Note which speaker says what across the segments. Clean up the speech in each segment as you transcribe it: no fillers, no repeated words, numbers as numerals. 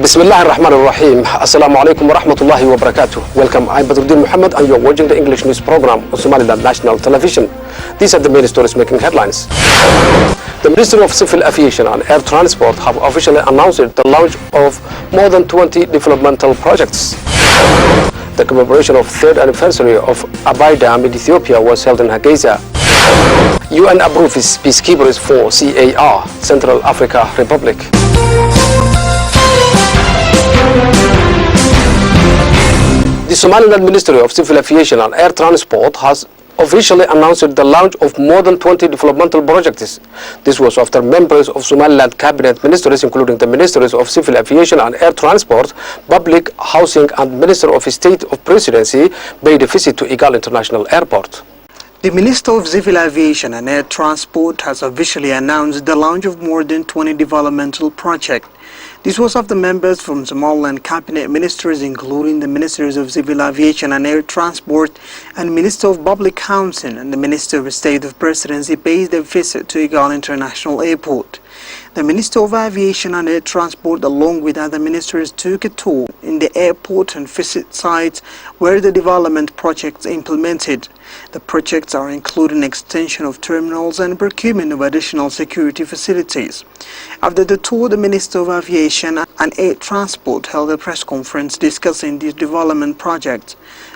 Speaker 1: Bismillah ar-Rahman ar-Rahim. Assalamu alaikum wa rahmatullahi wa barakatuh. Welcome, I'm Badruddin Muhammad and you're watching the English news program on Somaliland National Television. These are the main stories making headlines. The Ministry of Civil Aviation and Air Transport have officially announced the launch of more than 20 developmental projects. The commemoration of 3rd anniversary of Abai Dam in Ethiopia was held in Hargeisa. UN approves peacekeepers for CAR, Central Africa Republic. The Somaliland Ministry of Civil Aviation and Air Transport has officially announced the launch of more than 20 developmental projects. This was after members of Somaliland cabinet ministries, including the Ministries of Civil Aviation and Air Transport, Public Housing and Minister of State of Presidency, paid a visit to Igal International Airport.
Speaker 2: The Minister of Civil Aviation and Air Transport has officially announced the launch of more than 20 developmental projects. This was after members from Somaliland cabinet ministries, including the Ministries of Civil Aviation and Air Transport and Minister of Public Housing and the Minister of State of Presidency, paid a visit to Igal International Airport. The Minister of Aviation and Air Transport, along with other ministers, took a tour in the airport and visit sites where the development projects are implemented. The projects are including extension of terminals and procurement of additional security facilities. After the tour, the Minister of Aviation and Air Transport held a press conference discussing these development projects,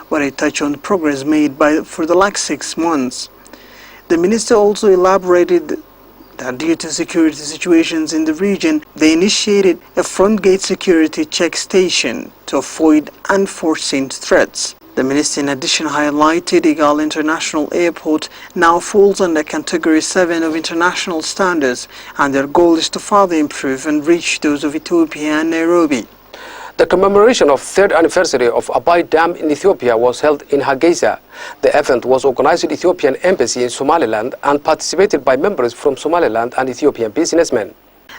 Speaker 2: where he touched on the progress made for the last 6 months. The Minister also elaborated that due to security situations in the region, they initiated a front gate security check station to avoid unforeseen threats. The Minister in addition highlighted Igal International Airport now falls under Category 7 of international standards, and their goal is to further improve and reach those of Ethiopia and Nairobi.
Speaker 1: The commemoration of 3rd anniversary of Abai Dam in Ethiopia was held in Hargeisa. The event was organized at Ethiopian Embassy in Somaliland and participated by members from Somaliland and Ethiopian businessmen.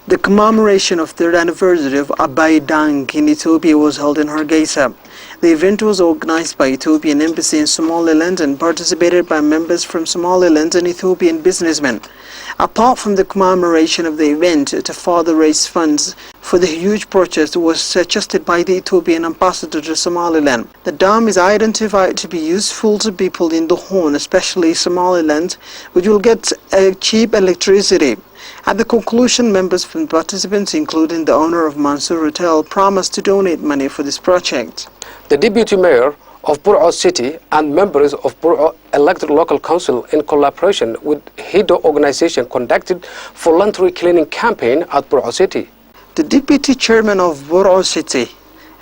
Speaker 2: The commemoration of 3rd anniversary of Abai Dam in Ethiopia was held in Hargeisa. The event was organized by Ethiopian Embassy in Somaliland and participated by members from Somaliland and Ethiopian businessmen. Apart from the commemoration of the event, to further raise funds for the huge project was suggested by the Ethiopian ambassador to Somaliland. The dam is identified to be useful to people in the Horn, especially Somaliland, which will get cheap electricity. At the conclusion, members from participants, including the owner of Mansour Hotel, promised to donate money for this project.
Speaker 1: The Deputy Mayor of Bur'o City and members of Bur'o elected local council, in collaboration with HIDO organization, conducted voluntary cleaning campaign at Bur'o City.
Speaker 2: The Deputy Chairman of Bur'o City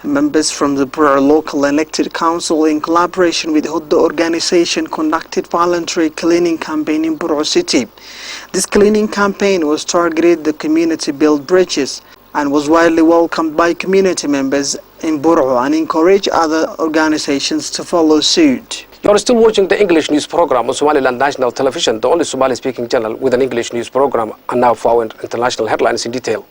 Speaker 2: and members from the Bur'o local elected council, in collaboration with HIDO organization, conducted voluntary cleaning campaign in Bur'o City. This cleaning campaign was targeted the community-built bridges and was widely welcomed by community members in Bur'o and encouraged other organizations to follow suit.
Speaker 1: You are still watching the English news program on Somaliland National Television, the only Somali-speaking channel with an English news program. And now for our international headlines in detail.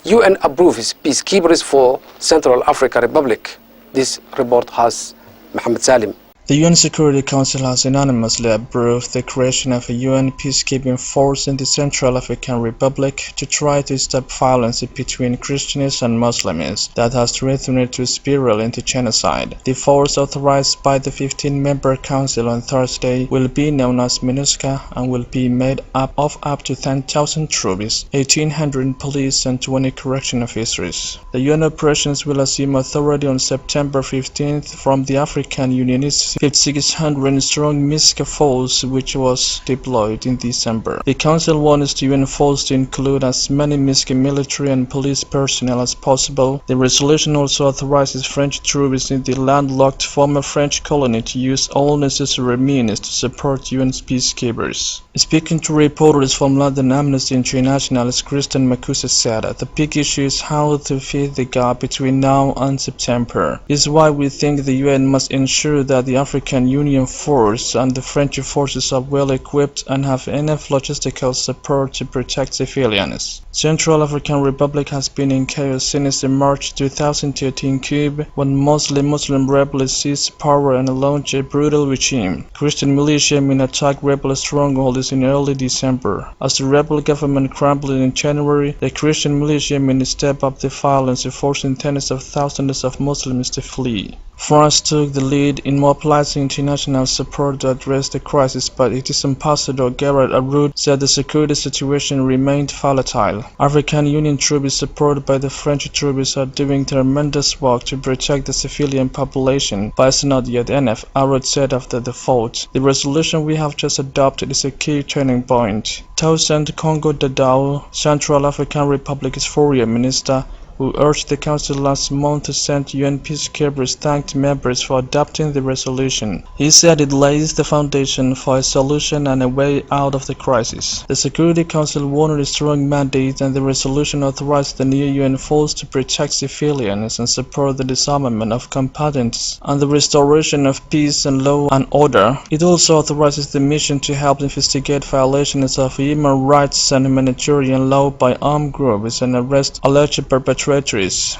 Speaker 1: UN approves peacekeepers for Central Africa Republic. This report has Mohammed Salim.
Speaker 3: The UN Security Council has unanimously approved the creation of a UN peacekeeping force in the Central African Republic to try to stop violence between Christians and Muslims that has threatened to spiral into genocide. The force, authorized by the 15-member council on Thursday, will be known as MINUSCA and will be made up of up to 10,000 troops, 1,800 police and 20 correction officers. The UN operations will assume authority on September 15th from the African Union's 600-strong MISCA force, which was deployed in December. The Council wants the UN force to include as many MISCA military and police personnel as possible. The resolution also authorizes French troops in the landlocked former French colony to use all necessary means to support UN's peacekeepers. Speaking to reporters from London, Amnesty International's Kristen Makusa said that the big issue is how to fill the gap between now and September. This is why we think the UN must ensure that the African Union force and the French forces are well equipped and have enough logistical support to protect civilians. Central African Republic has been in chaos since the March 2013 coup, when Muslim rebels seized power and launched a brutal regime. Christian militiamen attacked rebel strongholds in early December. As the rebel government crumbled in January, the Christian militiamen stepped up the violence, forcing tens of thousands of Muslims to flee. France took the lead in mobilizing international support to address the crisis, but its ambassador Gerard Arroud said the security situation remained volatile. African Union troops supported by the French troops are doing tremendous work to protect the civilian population, but it's not yet enough, Arroud said after the vote. The resolution we have just adopted is a key turning point. Toussaint Congo Dadao, Central African Republic's foreign minister, who urged the Council last month to send UN peacekeepers, thanked members for adopting the resolution. He said it lays the foundation for a solution and a way out of the crisis. The Security Council wanted a strong mandate, and the resolution authorized the new UN force to protect civilians and support the disarmament of combatants and the restoration of peace and law and order. It also authorizes the mission to help investigate violations of human rights and humanitarian law by armed groups and arrest alleged perpetrators.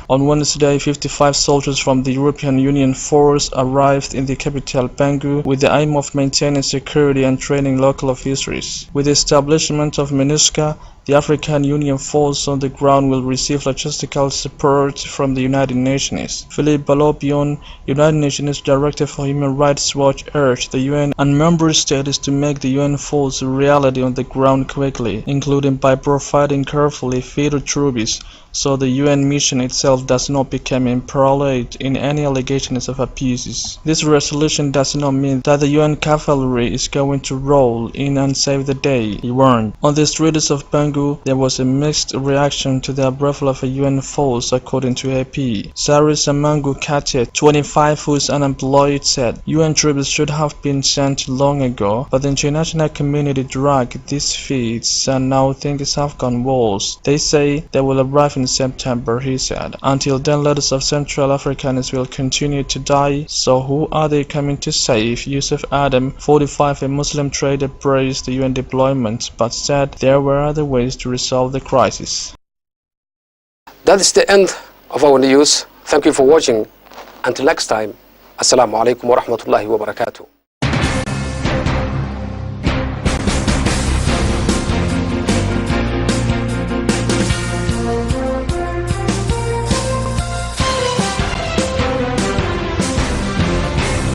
Speaker 3: On Wednesday, 55 soldiers from the European Union force arrived in the capital Bangui with the aim of maintaining security and training local officers. With the establishment of MINUSCA, the African Union force on the ground will receive logistical support from the United Nations. Philippe Balopion, United Nations Director for Human Rights Watch, urged the UN and member states to make the UN force a reality on the ground quickly, including by providing carefully fitted troops, so the UN mission itself does not become embroiled in any allegations of abuses. This resolution does not mean that the UN cavalry is going to roll in and save the day, he warned. On the streets of Bangui, there was a mixed reaction to the arrival of a UN force, according to AP. Sari Samangu Kate, 25, who is unemployed, said UN troops should have been sent long ago, but the international community dragged these feats and now things have gone worse. They say they will arrive in September, he said. Until then, letters of Central Africans will continue to die, so who are they coming to save? Yusuf Adam, 45, a Muslim trader, praised the UN deployment, but said there were other ways to resolve the crisis.
Speaker 1: That is the end of our news. Thank you for watching. Until next time, Assalamu alaikum wa rahmatullahi wa barakatuh.